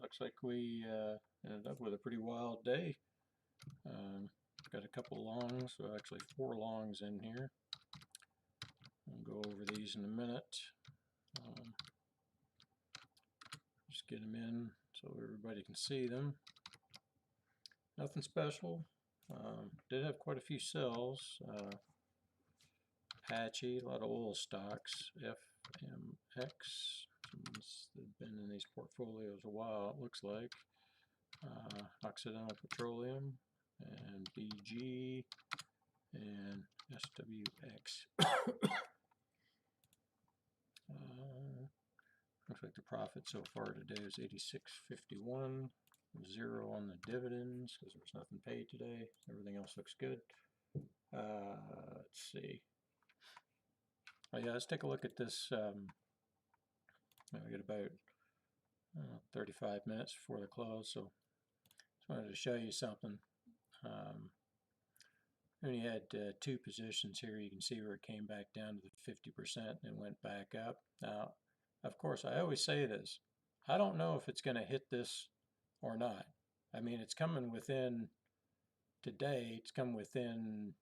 looks like we ended up with a pretty wild day. Got a couple longs, so actually 4 longs in here. I'll go over these in a minute. Just get them in so everybody can see them. Nothing special. Did have quite a few sells. Patchy, a lot of oil stocks. FMX. They've been in these portfolios a while, it looks like. Occidental Petroleum and BG and SWX. Looks like the profit so far today is 86.51. 0 on the dividends because there was nothing paid today. Everything else looks good. Let's see. Oh yeah, let's take a look at this. We got about 35 minutes before the close, so just wanted to show you something. We only had 2 positions here. You can see where it came back down to the 50% and went back up. Now, of course, I always say this. I don't know if it's going to hit this or not. I mean, it's coming within, today, it's come within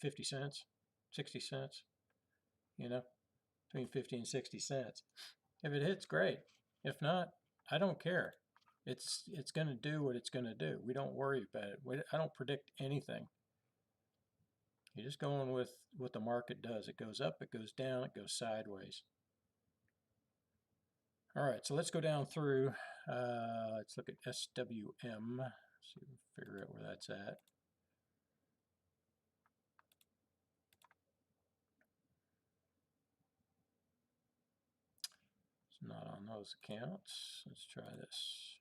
50 cents, 60 cents, you know, between 50 and 60 cents. If it hits, great. If not, I don't care. It's going to do what it's going to do. We don't worry about it. I don't predict anything. You're just going with what the market does. It goes up, it goes down, it goes sideways. All right, so let's go down through. Let's look at SWM. See if we can figure out where that's at. It's not on those accounts. Let's try this.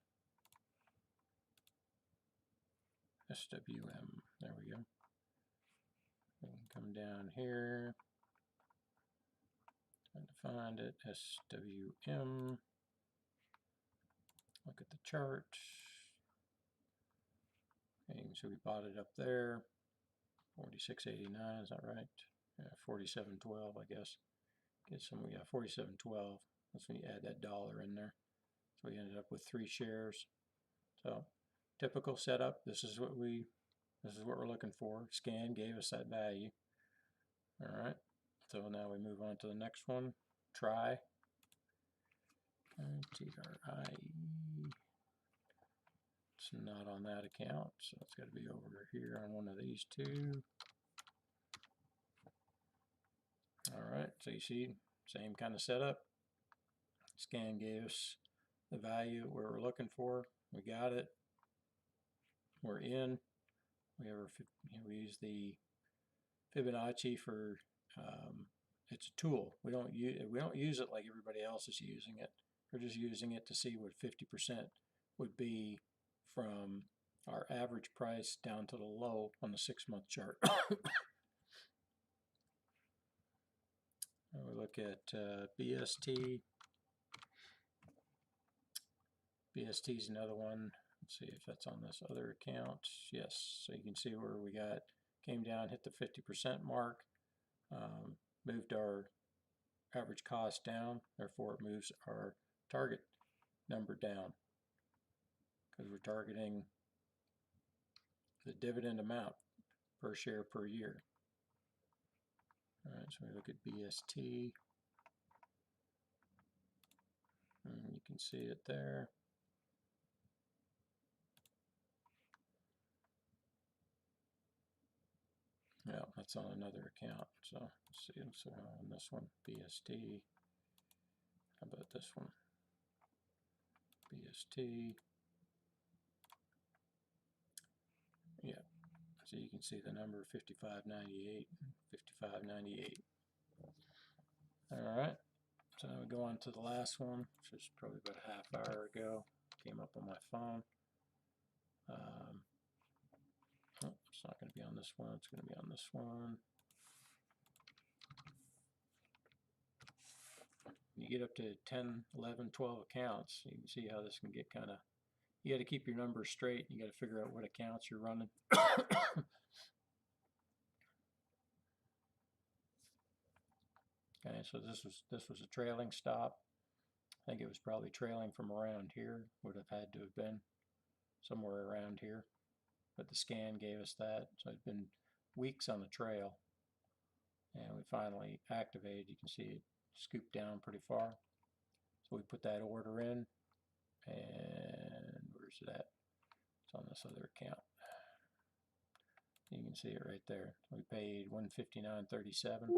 SWM. There we go. We can come down here. Trying to find it. SWM. Look at the chart. Okay, you can see we bought it up there. 46.89, is that right? Yeah, 47.12, I guess. Get some, yeah, 47.12. That's when you add that dollar in there. So we ended up with 3 shares. So typical setup. This is what we're looking for. Scan gave us that value. All right. So now we move on to the next one. Try. TRIE. It's not on that account, so it's got to be over here on one of these 2. All right. So you see, same kind of setup. Scan gave us the value we were looking for. We got it. We're in. We use the Fibonacci for it's a tool. We don't use it like everybody else is using it. We're just using it to see what 50% would be from our average price down to the low on the 6-month chart. We look at BST. BST is another one. Let's see if that's on this other account. Yes, so you can see where we came down, hit the 50% mark, moved our average cost down, therefore it moves our target number down because we're targeting the dividend amount per share per year. All right, so we look at BST, and you can see it there. Yeah, that's on another account. So let's see, so on this one, BST. How about this one? BST. Yeah, so you can see the number 55.98, 55.98. All right, so now we go on to the last one, which is probably about a half hour ago. Came up on my phone. Oh, it's not going to be on this one. It's going to be on this one. You get up to 10, 11, 12 accounts. You can see how this can get kind of, you got to keep your numbers straight. You got to figure out what accounts you're running. Okay, so this was a trailing stop. I think it was probably trailing from around here, would have had to have been somewhere around here, but the scan gave us that. So it's been weeks on the trail, and we finally activated. You can see it scooped down pretty far. So we put that order in, and where's it at? It's on this other account. You can see it right there. We paid $159.37,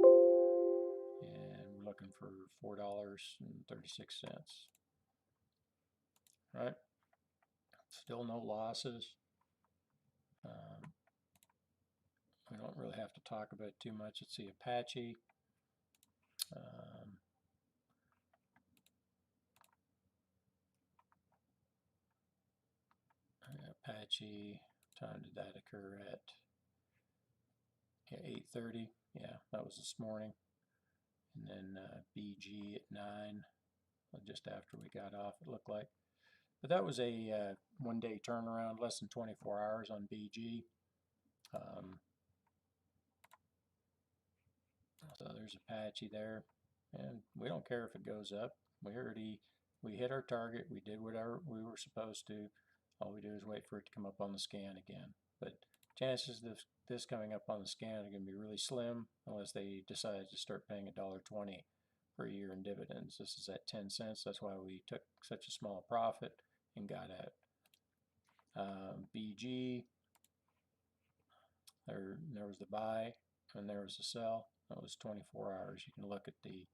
and we're looking for $4.36. Right? Still no losses. We don't really have to talk about it too much. Let's see, Apache. Apache, time did that occur at? Yeah, 8:30. Yeah, that was this morning. And then BG at 9, just after we got off, it looked like. But that was a one-day turnaround, less than 24 hours on BG. So there's Apache there, and we don't care if it goes up. We hit our target. We did whatever we were supposed to. All we do is wait for it to come up on the scan again. But chances of this coming up on the scan are going to be really slim unless they decide to start paying $1.20 per year in dividends. This is at 10 cents. That's why we took such a small profit and got out. BG, there was the buy and there was the sell. That was 24 hours. You can look at the,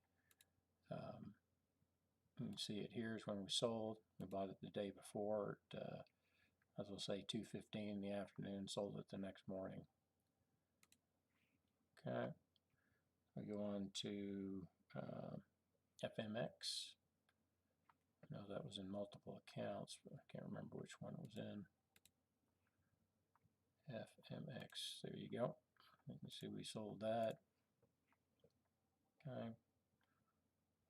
you can see it here is when we sold. We bought it the day before at, as we'll say, 2:15 in the afternoon, sold it the next morning. Okay, we go on to FMX. I know that was in multiple accounts, but I can't remember which one it was in. FMX, there you go. You can see we sold that. Okay,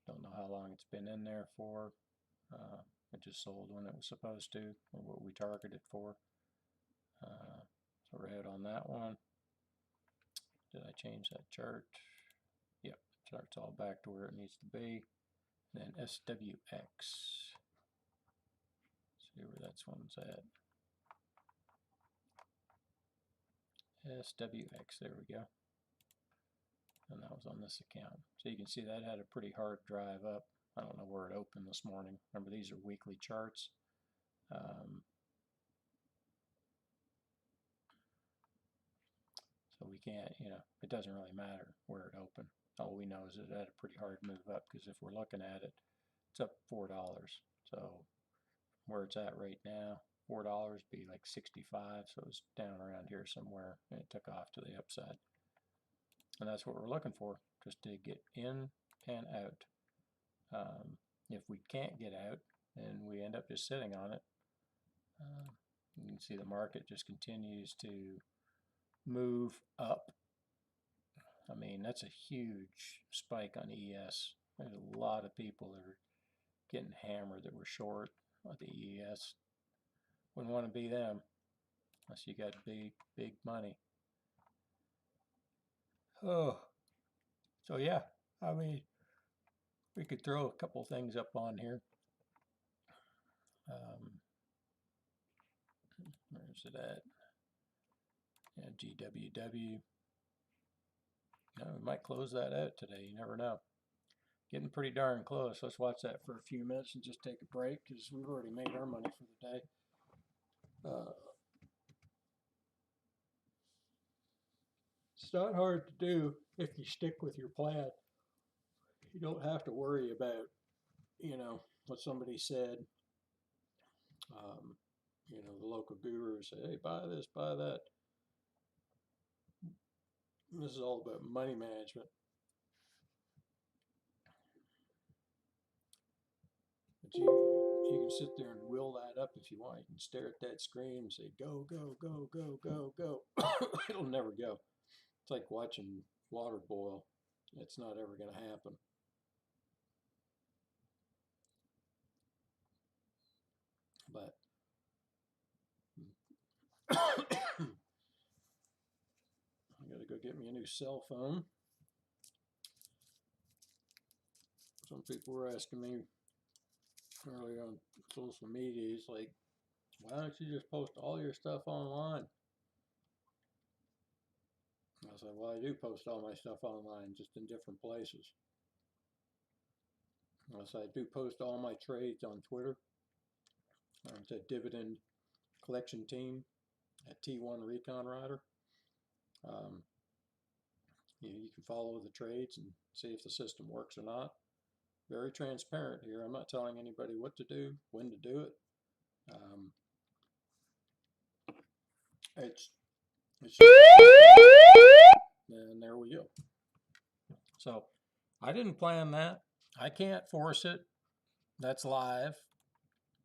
don't know how long it's been in there for. It just sold when it was supposed to, or what we targeted for. So we're ahead on that one. Did I change that chart? Yep, chart's all back to where it needs to be. And then SWX. See where that one's at. SWX, there we go. And that was on this account. So you can see that had a pretty hard drive up. I don't know where it opened this morning. Remember, these are weekly charts. So we can't, it doesn't really matter where it opened. All we know is it had a pretty hard move up, because if we're looking at it, it's up $4. So where it's at right now, $4 be like 65, so it's down around here somewhere, and it took off to the upside. And that's what we're looking for, just to get in and out. If we can't get out and we end up just sitting on it, you can see the market just continues to move up. I mean, that's a huge spike on ES. There's a lot of people that are getting hammered that were short at the ES. Wouldn't want to be them unless you got big money. Oh, so yeah, I mean, we could throw a couple things up on here. Where's it at? Yeah, GWW. We might close that out today. You never know. Getting pretty darn close. Let's watch that for a few minutes and just take a break, because we've already made our money for the day. It's not hard to do if you stick with your plan. You don't have to worry about, what somebody said. The local guru say, hey, buy this, buy that. This is all about money management. But you can sit there and will that up if you want. You can stare at that screen and say, go, go, go, go, go, go. It'll never go. It's like watching water boil. It's not ever going to happen. But I gotta go get me a new cell phone. Some people were asking me earlier on social media. He's like, why don't you just post all your stuff online? I said, well, I do post all my stuff online, just in different places. I said, I do post all my trades on Twitter. It's a Dividend collection team at T1 Recon Rider. Um, you can follow the trades and see if the system works or not. Very transparent here. I'm not telling anybody what to do, when to do it. It's just, and there we go. So I didn't plan that. I can't force it. That's live.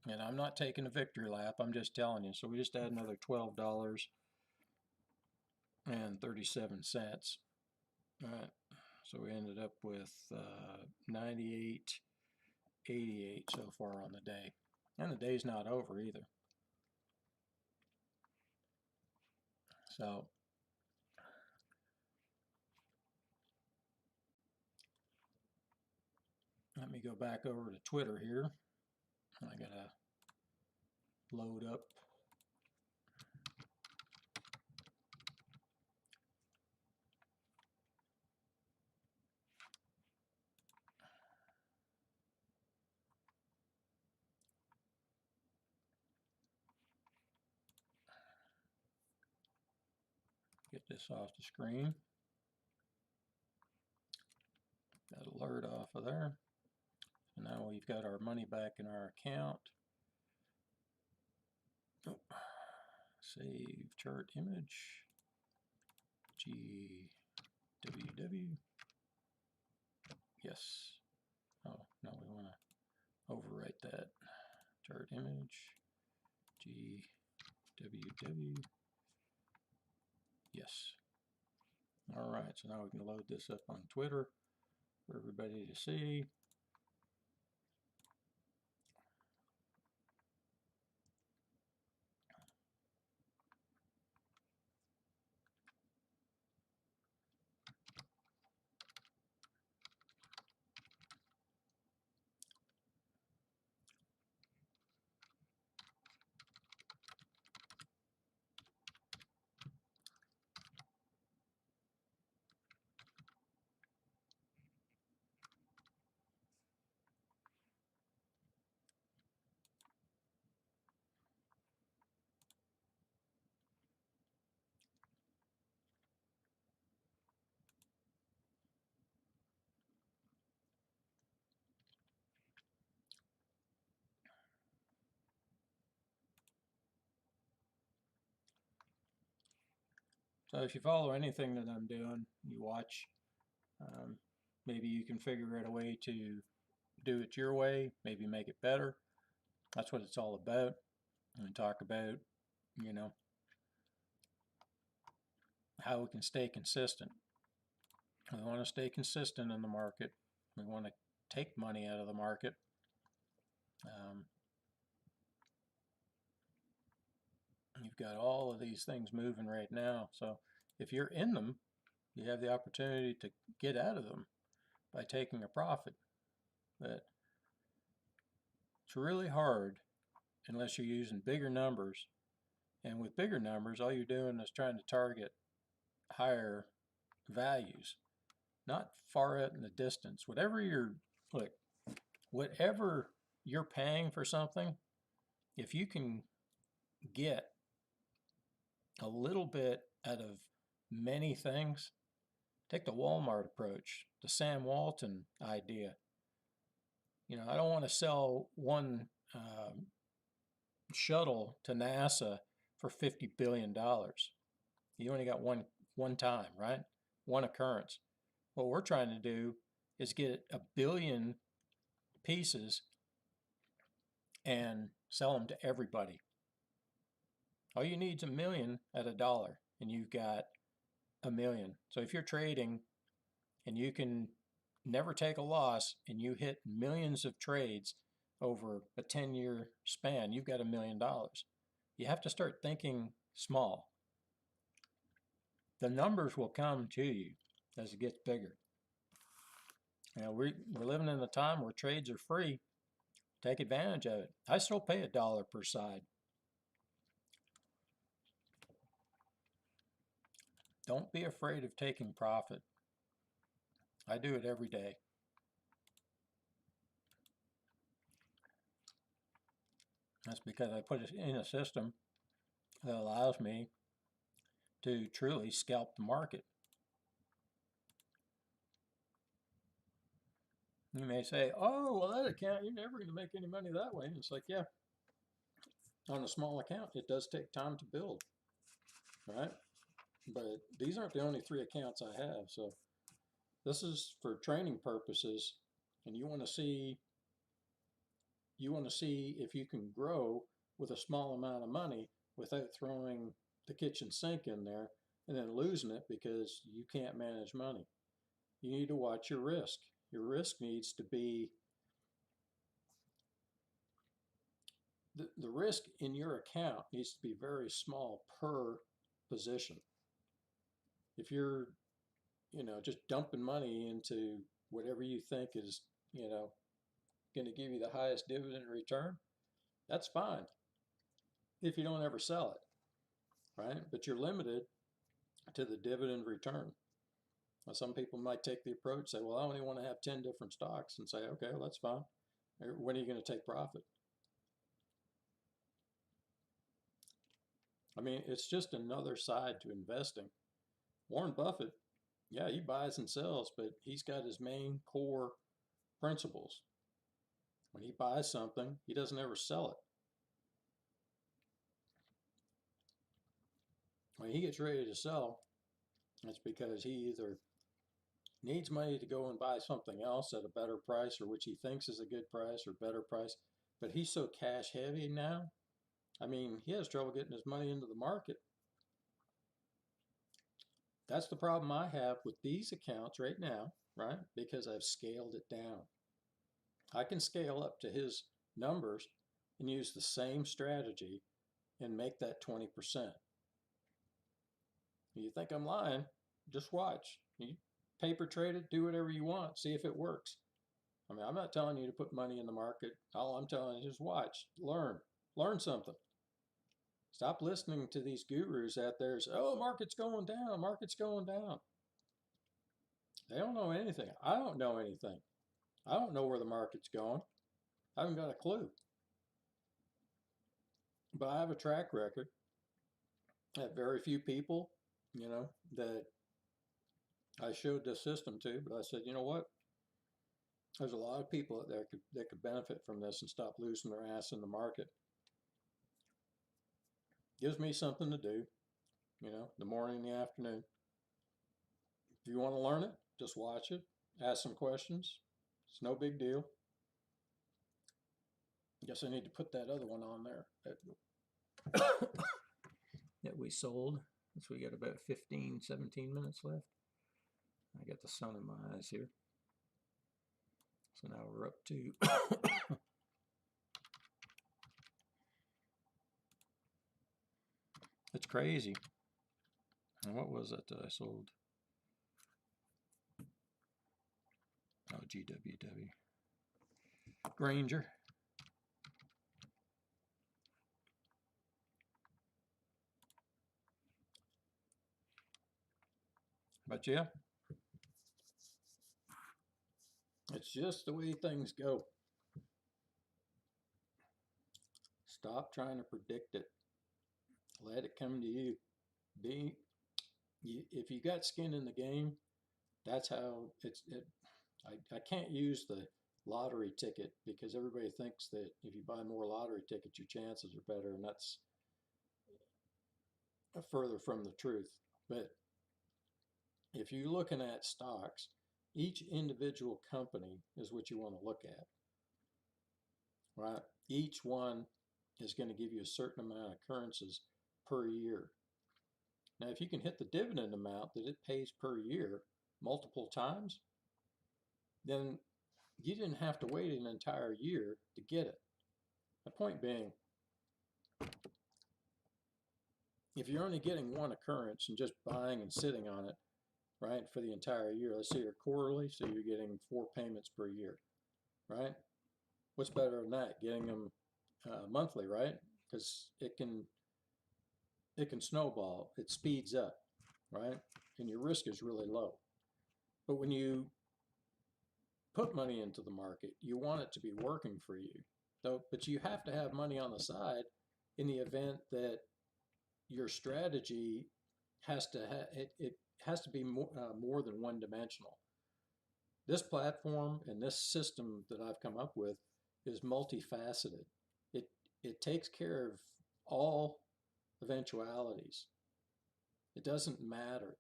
And I'm not taking a victory lap. I'm just telling you. So we just add another $12.37. All right. So we ended up with 98.88 so far on the day. And the day's not over either. So let me go back over to Twitter here. I gotta load up. Get this off the screen. That alert off of there. So now we've got our money back in our account. Oh, save chart image. GWW. Yes. Oh, no, we want to overwrite that. Chart image. GWW. Yes. All right, so now we can load this up on Twitter for everybody to see. So if you follow anything that I'm doing, you watch, maybe you can figure out a way to do it your way, maybe make it better. That's what it's all about. And talk about, you know, how we can stay consistent. We want to stay consistent in the market. We want to take money out of the market. You've got all of these things moving right now. So if you're in them, you have the opportunity to get out of them by taking a profit. But it's really hard unless you're using bigger numbers. And with bigger numbers, all you're doing is trying to target higher values, not far out in the distance. Whatever you're paying for something, if you can get a little bit out of many things, take the Walmart approach, the Sam Walton idea. You know, I don't want to sell one shuttle to NASA for $50 billion. You only got one time, right? One occurrence. What we're trying to do is get 1 billion pieces and sell them to everybody. All you need is 1 million at $1, and you've got 1 million. So if you're trading and you can never take a loss and you hit millions of trades over a 10-year span, you've got $1 million. You have to start thinking small. The numbers will come to you as it gets bigger. You know, we're living in a time where trades are free. Take advantage of it. I still pay $1 per side. Don't be afraid of taking profit. I do it every day. That's because I put it in a system that allows me to truly scalp the market. You may say, oh, well, that account, you're never going to make any money that way. And it's like, yeah, on a small account, it does take time to build, right? But these aren't the only 3 accounts I have. So this is for training purposes, and you want to see if you can grow with a small amount of money without throwing the kitchen sink in there and then losing it because you can't manage money. You need to watch your risk. Your risk needs to be the risk in your account needs to be very small per position. If you're, just dumping money into whatever you think is, going to give you the highest dividend return, that's fine if you don't ever sell it, right? But you're limited to the dividend return. Now, some people might take the approach, say, well, I only want to have 10 different stocks, and say, okay, well, that's fine. When are you going to take profit? I mean, it's just another side to investing. Warren Buffett, yeah, he buys and sells, but he's got his main core principles. When he buys something, he doesn't ever sell it. When he gets ready to sell, it's because he either needs money to go and buy something else at a better price, or which he thinks is a good price or better price. But he's so cash heavy now. I mean, he has trouble getting his money into the market. That's the problem I have with these accounts right now, right? Because I've scaled it down. I can scale up to his numbers and use the same strategy and make that 20%. You think I'm lying? Just watch. You paper trade it, do whatever you want, see if it works. I mean, I'm not telling you to put money in the market. All I'm telling you is just watch, learn something. Stop listening to these gurus out there say, oh, market's going down, market's going down. They don't know anything. I don't know anything. I don't know where the market's going. I haven't got a clue. But I have a track record. I have very few people, that I showed this system to, but I said, you know what? There's a lot of people out there that could benefit from this and stop losing their ass in the market. Gives me something to do, the morning, the afternoon. If you want to learn it, just watch it, ask some questions. It's no big deal. I guess I need to put that other one on there that we sold. So we got about 15, 17 minutes left. I got the sun in my eyes here. So now we're up to it's crazy. And what was it that I sold? Oh, GWW. Granger. But yeah, it's just the way things go. Stop trying to predict it. Let it come to you. If you got skin in the game, that's how I can't use the lottery ticket because everybody thinks that if you buy more lottery tickets, your chances are better, and that's further from the truth. But if you're looking at stocks, each individual company is what you want to look at, right? Each one is going to give you a certain amount of occurrences per year. Now, if you can hit the dividend amount that it pays per year multiple times, then you didn't have to wait an entire year to get it. The point being, if you're only getting one occurrence and just buying and sitting on it, right, for the entire year, let's say you're quarterly, so you're getting 4 payments per year, right? what's better than that? Getting them monthly, right? Because it can snowball. It speeds up, right? And your risk is really low. But when you put money into the market, you want it to be working for you. So, but you have to have money on the side in the event that your strategy it has to be more than one dimensional. This platform and this system that I've come up with is multifaceted. It it takes care of all eventualities. It doesn't matter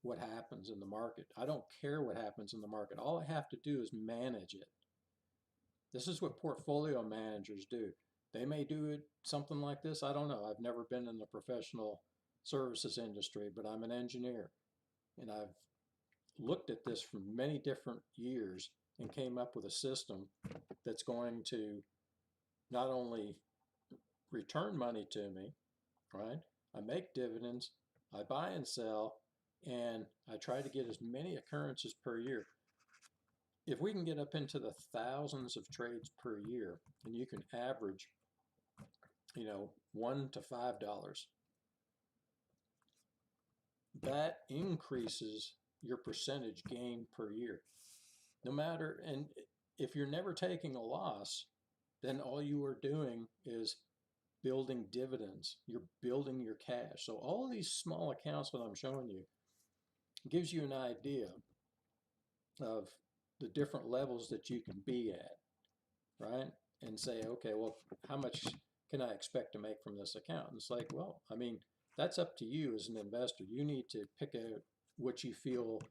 what happens in the market. I don't care what happens in the market. All I have to do is manage it. This is what portfolio managers do. They may do it something like this. I don't know. I've never been in the professional services industry, but I'm an engineer and I've looked at this from many different years and came up with a system that's going to not only return money to me, right? I make dividends, I buy and sell, and I try to get as many occurrences per year. If we can get up into the thousands of trades per year, and you can average, $1 to $5, that increases your percentage gain per year. No matter, and if you're never taking a loss, then all you are doing is building dividends. You're building your cash. So all these small accounts that I'm showing you gives you an idea of the different levels that you can be at, right? And say, okay, well, how much can I expect to make from this account? And it's like, well, I mean, that's up to you as an investor. You need to pick out what you feel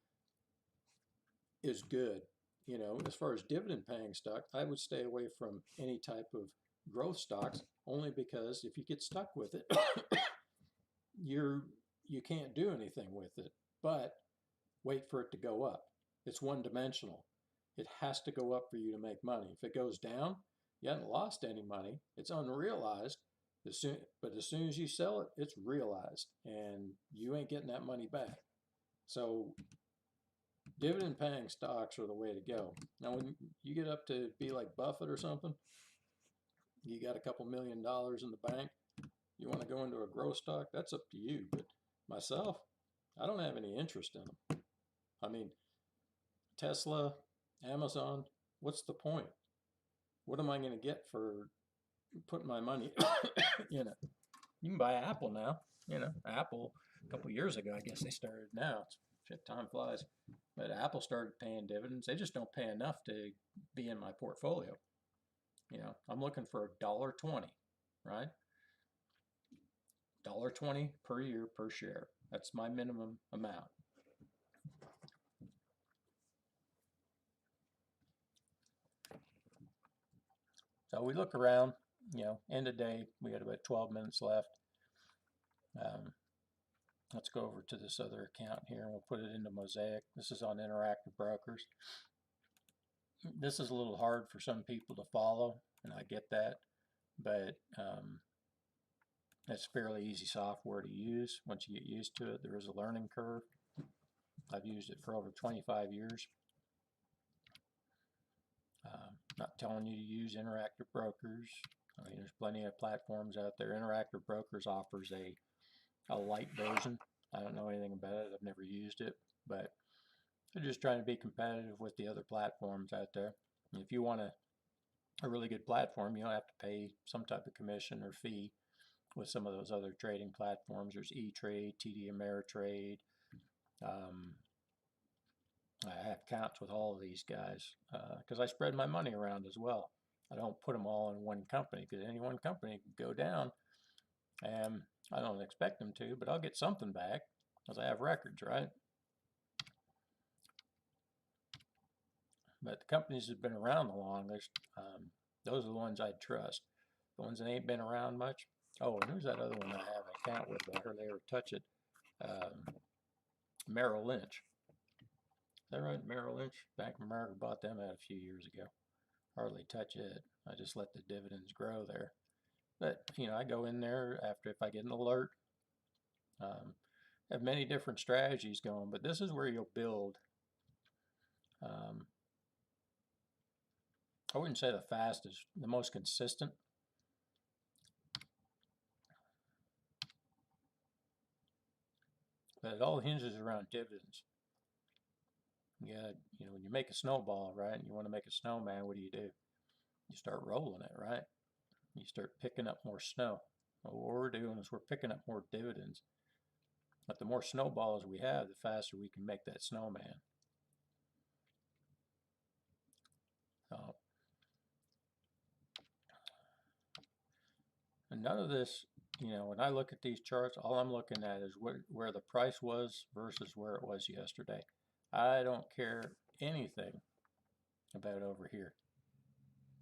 is good. As far as dividend paying stock, I would stay away from any type of growth stocks only because if you get stuck with it, you can't do anything with it. But wait for it to go up. It's one dimensional. It has to go up for you to make money. If it goes down, you haven't lost any money. It's unrealized. But as soon as you sell it, it's realized, and you ain't getting that money back. So dividend paying stocks are the way to go. Now, when you get up to be like Buffett or something, you got a couple $1 million in the bank, you want to go into a growth stock, that's up to you. But myself, I don't have any interest in them. I mean, Tesla, Amazon, what's the point? What am I going to get for putting my money in it? You can buy Apple now. Apple a couple years ago, I guess they started now. Shit, time flies. But Apple started paying dividends. They just don't pay enough to be in my portfolio. I'm looking for $1.20, right? $1.20 per year per share. That's my minimum amount. So we look around, end of day, we got about 12 minutes left. Let's go over to this other account here and we'll put it into Mosaic. This is on Interactive Brokers. This is a little hard for some people to follow, and I get that, but it's fairly easy software to use. Once you get used to it, there is a learning curve. I've used it for over 25 years. Not telling you to use Interactive Brokers. I mean, there's plenty of platforms out there. Interactive Brokers offers a light version. I don't know anything about it. I've never used it, but they're just trying to be competitive with the other platforms out there. And if you want a really good platform, you'll have to pay some type of commission or fee with some of those other trading platforms. There's E-Trade, TD Ameritrade. I have accounts with all of these guys because I spread my money around as well. I don't put them all in one company because any one company can go down, and I don't expect them to, but I'll get something back because I have records, right? But the companies that have been around the longest, those are the ones I'd trust. The ones that ain't been around much. Oh, and there's that other one I have an account with, but I hardly ever touch it. Merrill Lynch. Is that right? Merrill Lynch? Bank of America bought them out a few years ago. Hardly touch it. I just let the dividends grow there. But, I go in there after if I get an alert. Have many different strategies going, but this is where you'll build I wouldn't say the fastest, the most consistent. But it all hinges around dividends. Yeah, when you make a snowball, right, and you want to make a snowman, what do? You start rolling it, right? You start picking up more snow. Well, what we're doing is we're picking up more dividends. But the more snowballs we have, the faster we can make that snowman. So, and none of this, when I look at these charts, all I'm looking at is where the price was versus where it was yesterday. I don't care anything about over here.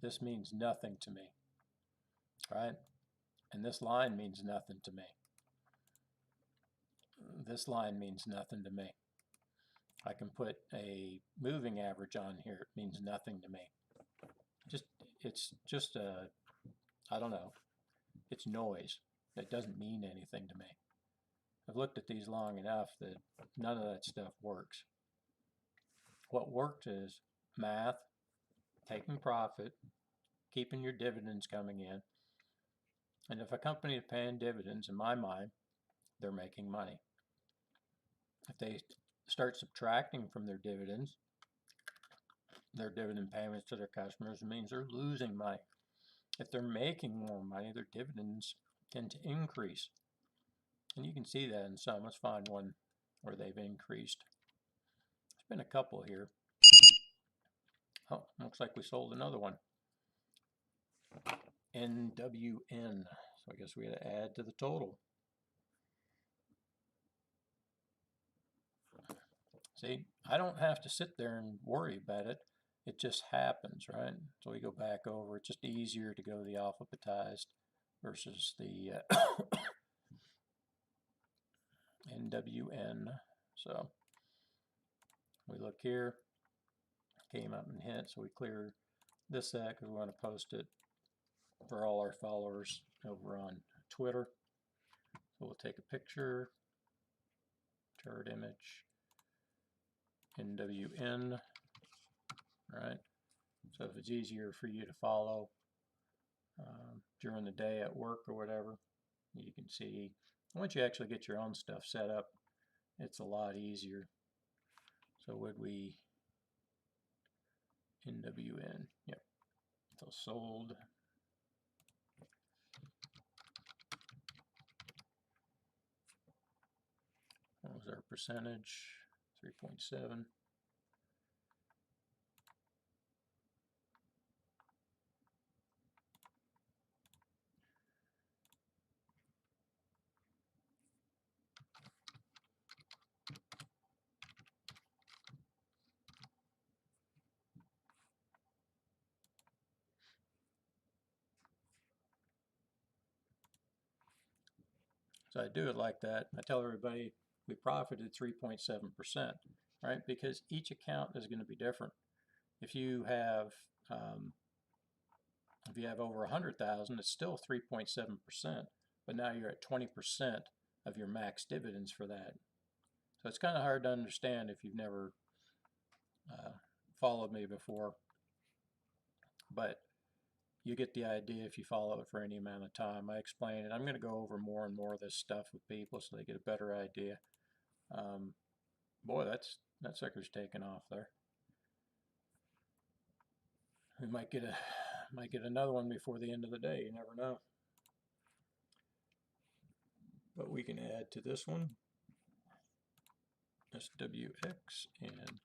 This means nothing to me, right? And this line means nothing to me. This line means nothing to me. I can put a moving average on here. It means nothing to me. It's just I don't know. It's noise. It doesn't mean anything to me. I've looked at these long enough that none of that stuff works. What works is math, taking profit, keeping your dividends coming in. And if a company is paying dividends, in my mind, they're making money. If they start subtracting from their dividends, their dividend payments to their customers, it means they're losing money. If they're making more money, their dividends tend to increase. And you can see that in some. Let's find one where they've increased. There's been a couple here. Oh, looks like we sold another one. NWN. So I guess we had to add to the total. See, I don't have to sit there and worry about it. It just happens, right? So we go back over. It's just easier to go the alphabetized versus the NWN. So we look here, came up and hit, so we clear this out because we want to post it for all our followers over on Twitter. So we'll take a picture, chart image, NWN, right? So if it's easier for you to follow during the day at work or whatever, you can see. Once you actually get your own stuff set up, it's a lot easier. So would we NWN? Yep. So sold. What was our percentage? 3.7. So I do it like that. I tell everybody we profited 3.7%, right? Because each account is going to be different. If you have over 100,000, it's still 3.7%, but now you're at 20% of your max dividends for that. So it's kind of hard to understand if you've never followed me before, but you get the idea if you follow it for any amount of time. I explain it. I'm going to go over more and more of this stuff with people so they get a better idea. Boy, that sucker's taken off there. We might get another one before the end of the day. You never know. But we can add to this one SWX and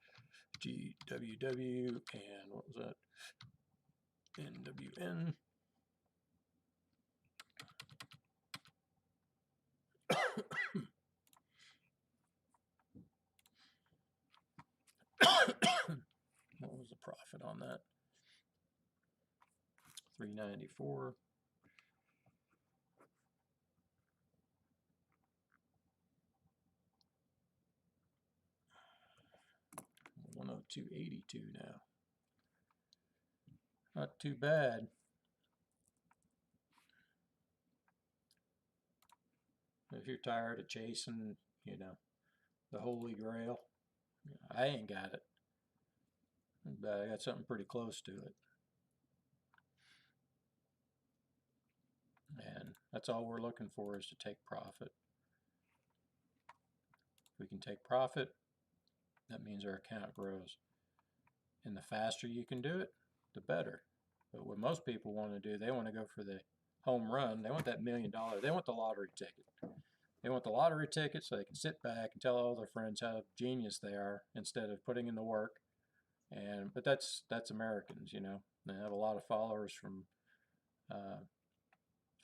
GWW and what was that? NWN. What was the profit on that? 394. 102.82 now. Not too bad. If you're tired of chasing, the holy grail, I ain't got it, but I got something pretty close to it. That's all we're looking for, is to take profit. If we can take profit, that means our account grows. And the faster you can do it, the better. But what most people want to do, they want to go for the home run. They want that $1 million. They want the lottery ticket. They want the lottery ticket so they can sit back and tell all their friends how genius they are instead of putting in the work. But that's Americans, you know. They have a lot of followers from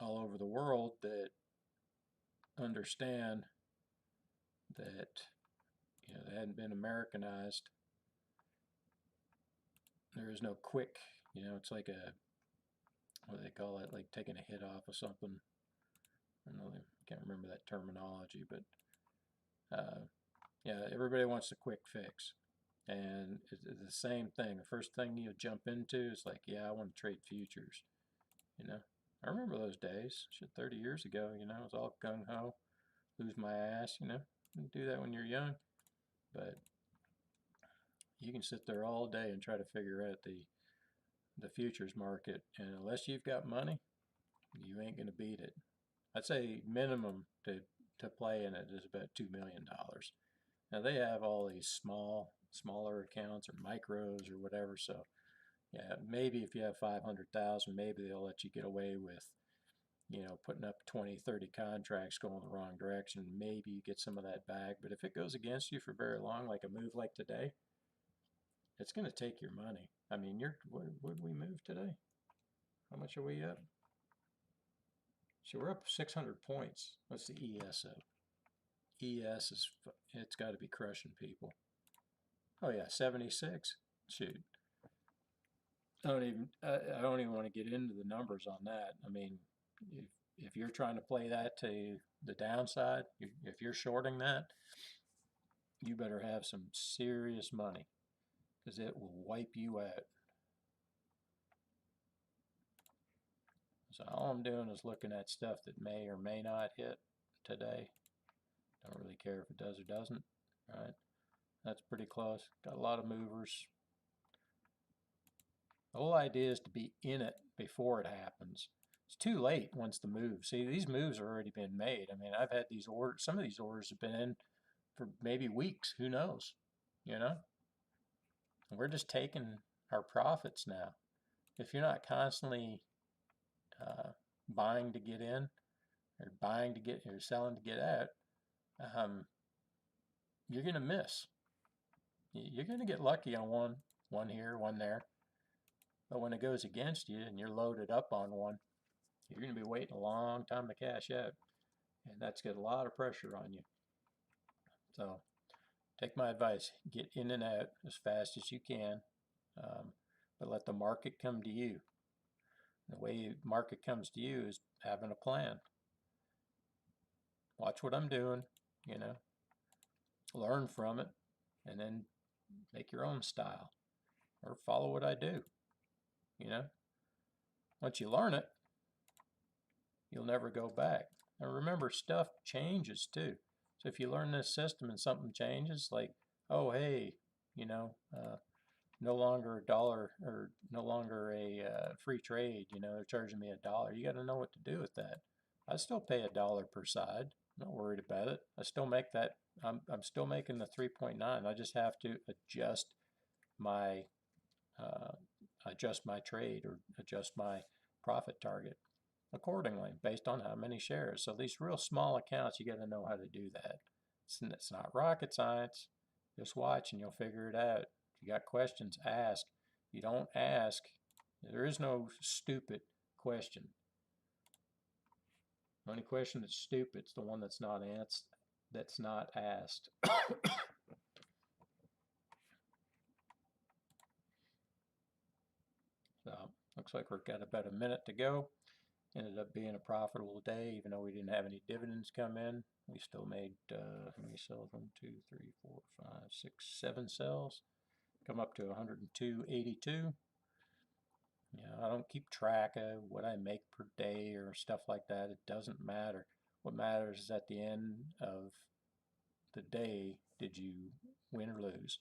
all over the world that understand that, you know, they hadn't been Americanized. There is no quick, you know, it's like a, what do they call it, like taking a hit off of something. I don't know, I can't remember that terminology, but yeah, everybody wants a quick fix. And it's the same thing. The first thing you jump into is like, yeah, I want to trade futures. You know, I remember those days. Shit, 30 years ago, you know, it was all gung ho, lose my ass, you know. You can do that when you're young, but you can sit there all day and try to figure out the futures market, and unless you've got money, you ain't gonna beat it. I'd say minimum to play in it is about $2 million. Now they have all these smaller accounts or micros or whatever, so yeah, maybe if you have 500,000, maybe they'll let you get away with, you know, putting up 20, 30 contracts going the wrong direction. Maybe you get some of that back, but if it goes against you for very long, like a move like today, it's going to take your money. I mean, what did we move today? How much are we up? So we're up 600 points. What's the ES of? ES is, it's got to be crushing people. Oh yeah, 76. Shoot. I don't even want to get into the numbers on that. I mean, if you're trying to play that to the downside, if you're shorting that, you better have some serious money, because it will wipe you out. So all I'm doing is looking at stuff that may or may not hit today. Don't really care if it does or doesn't. All right, that's pretty close. Got a lot of movers. The whole idea is to be in it before it happens. It's too late once the move. See, these moves have already been made. I mean, I've had these orders. Some of these orders have been in for maybe weeks. Who knows? You know? And we're just taking our profits now. If you're not constantly buying to get in, or buying to get, or selling to get out, you're going to miss. You're going to get lucky on one here, one there. But when it goes against you and you're loaded up on one, you're going to be waiting a long time to cash out. And that's got a lot of pressure on you. So take my advice. Get in and out as fast as you can. But let the market come to you. The way the market comes to you is having a plan. Watch what I'm doing, you know. Learn from it, and then make your own style. Or follow what I do, you know. Once you learn it, you'll never go back. And remember, stuff changes too. So if you learn this system and something changes, like, oh, hey, you know, no longer a dollar, or no longer a free trade, you know, they're charging me $1. You got to know what to do with that. I still pay $1 per side. I'm not worried about it. I still make that. I'm still making the 3.9. I just have to adjust my trade, or adjust my profit target accordingly based on how many shares. So these real small accounts, you got to know how to do that. It's not rocket science. Just watch and you'll figure it out. If you got questions, ask. If you don't ask, there is no stupid question. The only question that's stupid is the one that's not asked. So looks like we've got about a minute to go. Ended up being a profitable day, even though we didn't have any dividends come in. We still made, how many sales? 1, 2, 3, 4, 5, 6, 7 sales. Come up to 102.82. You know, I don't keep track of what I make per day or stuff like that. It doesn't matter. What matters is at the end of the day, did you win or lose?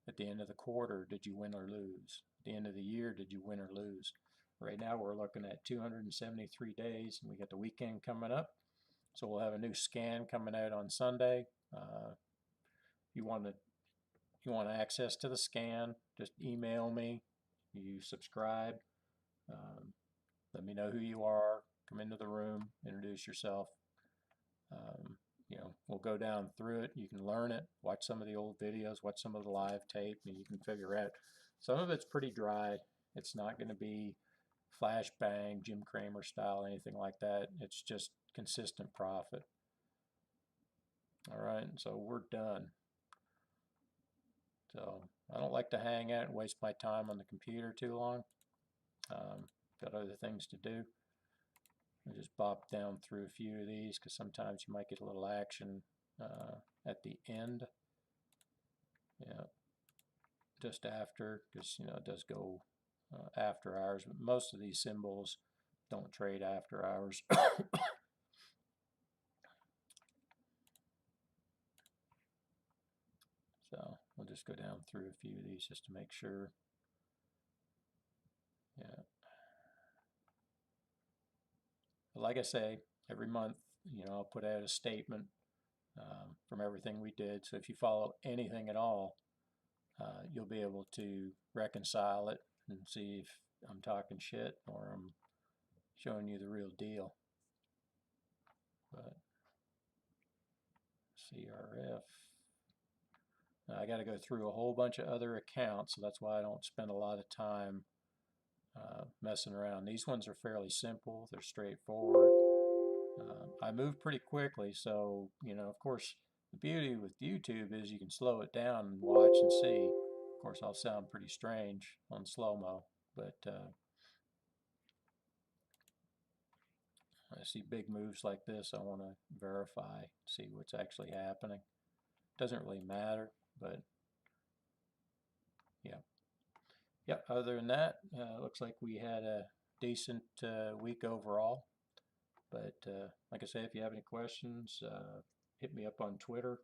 At the end of the quarter, did you win or lose? At the end of the year, did you win or lose? Right now we're looking at 273 days, and we got the weekend coming up. So we'll have a new scan coming out on Sunday. You want to you want access to the scan, just email me. You subscribe. Um, Let me know who you are. Come into the room, introduce yourself. Um, we'll go down through it. You can learn it, watch some of the old videos, watch some of the live tape, and you can figure out. Some of it's pretty dry. It's not going to be flash bang, Jim Cramer style, anything like that. It's just consistent profit. All right, so we're done. So I don't like to hang out and waste my time on the computer too long. Got other things to do. I just bop down through a few of these because sometimes you might get a little action at the end. Yeah, just after, because it does go after hours, but most of these symbols don't trade after hours. So we'll just go down through a few of these just to make sure. Yeah. But like I say, every month, I'll put out a statement from everything we did. So if you follow anything at all, you'll be able to reconcile it and see if I'm talking shit or I'm showing you the real deal. But CRF. Now, I got to go through a whole bunch of other accounts, so that's why I don't spend a lot of time messing around. These ones are fairly simple. They're straightforward. I move pretty quickly, so of course, the beauty with YouTube is you can slow it down and watch and see. Of course, I'll sound pretty strange on slow-mo, but I see big moves like this, I want to verify, see what's actually happening. Doesn't really matter, but yeah. Yep, other than that, looks like we had a decent week overall. But like I say, if you have any questions, hit me up on Twitter,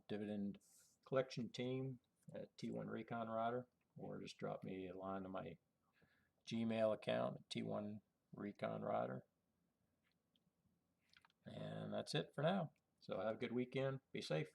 Dividend Collection Team at T1 Recon Rider, or just drop me a line to my Gmail account at T1 Recon Rider. And that's it for now. So have a good weekend. Be safe.